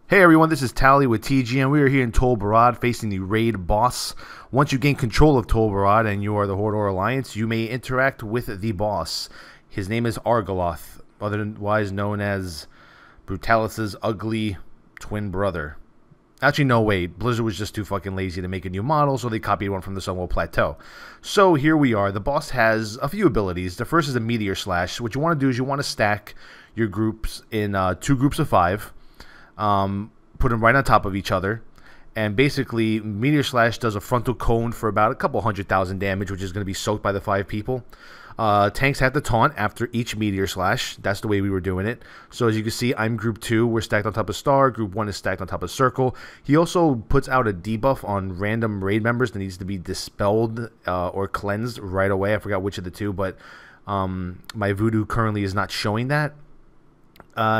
Hey everyone, this is Tally with TGN. We are here in Tol Barad facing the raid boss. Once you gain control of Tol Barad and you are the Horde or Alliance, you may interact with the boss. His name is Argaloth, otherwise known as Brutalis's ugly twin brother. Actually, no, wait. Blizzard was just too fucking lazy to make a new model, so they copied one from the Sunwell Plateau. So here we are. The boss has a few abilities. The first is a Meteor Slash. What you want to do is you want to stack your groups in 2 groups of 5. Put them right on top of each other, and basically Meteor Slash does a frontal cone for about a couple 100,000 damage, which is going to be soaked by the 5 people. Tanks have to taunt after each Meteor Slash. That's the way we were doing it. So as you can see, I'm group 2, we're stacked on top of Star, group 1 is stacked on top of Circle. He also puts out a debuff on random raid members that needs to be dispelled or cleansed right away. I forgot which of the two, but my voodoo currently is not showing that.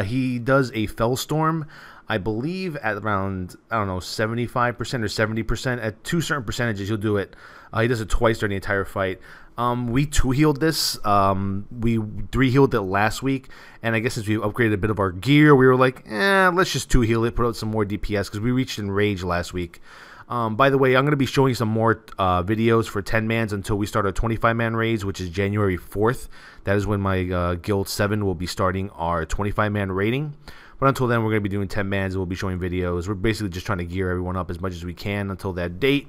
He does a Fellstorm, I believe, at around, I don't know, 75% or 70%. At 2 certain percentages, he'll do it. He does it twice during the entire fight. We 2-healed this. We 3-healed it last week. And I guess since we upgraded a bit of our gear, we were like, let's just 2-heal it, put out some more DPS, because we reached Enrage last week. By the way, I'm going to be showing some more videos for 10-mans until we start our 25-man raids, which is January 4th. That is when my Guild 7 will be starting our 25-man raiding. But until then, we're going to be doing 10-mans and we'll be showing videos. We're basically just trying to gear everyone up as much as we can until that date.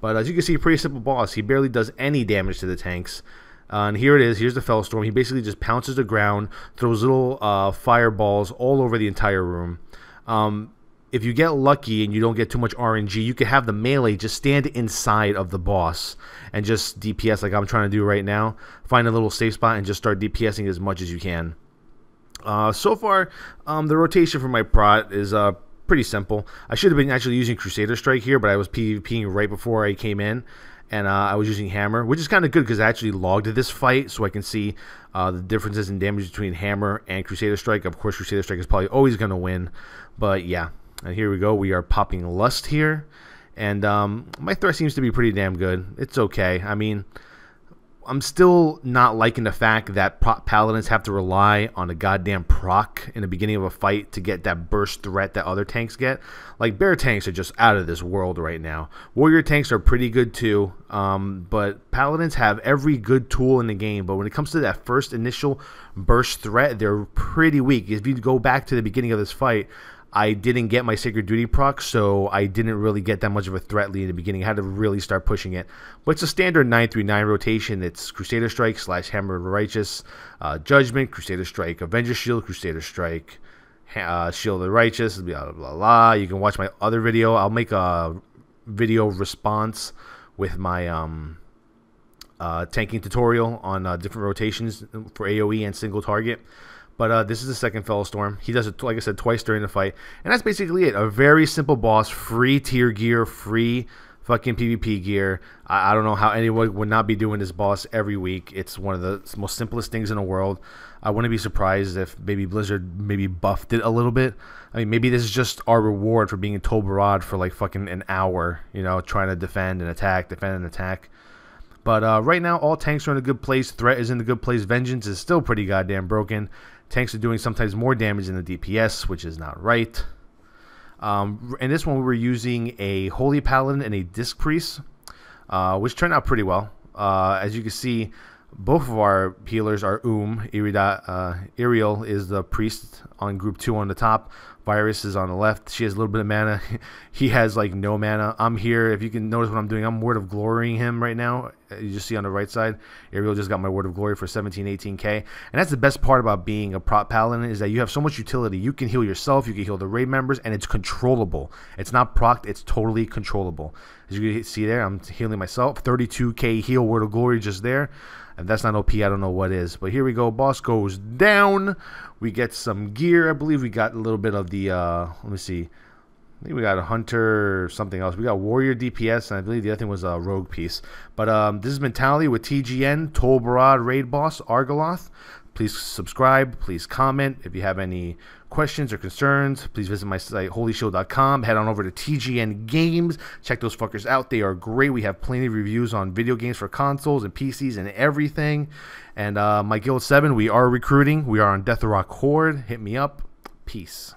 But as you can see, a pretty simple boss. He barely does any damage to the tanks. And here it is. Here's the Fellstorm. He basically just pounces the ground, throws little fireballs all over the entire room. If you get lucky and you don't get too much RNG, you can have the melee just stand inside of the boss and just DPS like I'm trying to do right now. Find a little safe spot and just start DPSing as much as you can. So far, the rotation for my prot is pretty simple. I should have been actually using Crusader Strike here, but I was PvPing right before I came in, and I was using Hammer, which is kind of good because I actually logged this fight so I can see the differences in damage between Hammer and Crusader Strike. Of course, Crusader Strike is probably always going to win, but yeah. And here we go. We are popping Lust here, and my threat seems to be pretty damn good. It's okay. I mean, I'm still not liking the fact that Paladins have to rely on a goddamn proc in the beginning of a fight to get that burst threat that other tanks get. Like, bear tanks are just out of this world right now. Warrior tanks are pretty good too, but Paladins have every good tool in the game. But when it comes to that first initial burst threat, they're pretty weak. If you go back to the beginning of this fight, I didn't get my Sacred Duty proc, so I didn't really get that much of a threat lead in the beginning. I had to really start pushing it. But it's a standard 9-3-9 rotation. It's Crusader Strike / Hammer of the Righteous, Judgment, Crusader Strike, Avenger Shield, Crusader Strike, Shield of the Righteous, blah, blah, blah, blah. You can watch my other video. I'll make a video response with my tanking tutorial on different rotations for AoE and single target. But this is the second Fellstorm. He does it, like I said, twice during the fight. And that's basically it. A very simple boss. Free tier gear. Free fucking PvP gear. I don't know how anyone would not be doing this boss every week. It's one of the most simplest things in the world. I wouldn't be surprised if maybe Blizzard maybe buffed it a little bit. I mean, maybe this is just our reward for being in Tol Barad for like fucking an hour. You know, trying to defend and attack, defend and attack. But right now, all tanks are in a good place. Threat is in a good place. Vengeance is still pretty goddamn broken. Tanks are doing sometimes more damage than the DPS, which is not right. In this one, we were using a Holy Paladin and a Disc Priest, which turned out pretty well. As you can see, both of our healers are Ariel is the Priest on group 2 on the top. Virus is on the left. She has a little bit of mana. He has like no mana. I'm here. If you can notice what I'm doing, I'm Word of Glorying him right now. You just see on the right side, Ariel just got my Word of Glory for 17, 18k. And that's the best part about being a prop paladin, is that you have so much utility. You can heal yourself, you can heal the raid members, and it's controllable. It's not procced, it's totally controllable. As you can see there, I'm healing myself. 32k heal, Word of Glory just there. If that's not OP, I don't know what is. But here we go. Boss goes down. We get some gear. I believe we got a little bit of the, let me see. I think we got a Hunter or something else. We got Warrior DPS, and I believe the other thing was a Rogue piece. But this is Mentality with TGN, Tol Barad Raid Boss, Argaloth. Please subscribe. Please comment. If you have any questions or concerns, please visit my site, holyshield.com. Head on over to TGN Games. Check those fuckers out. They are great. We have plenty of reviews on video games for consoles and PCs and everything. And my Guild 7, we are recruiting. We are on Death Rock Horde. Hit me up. Peace.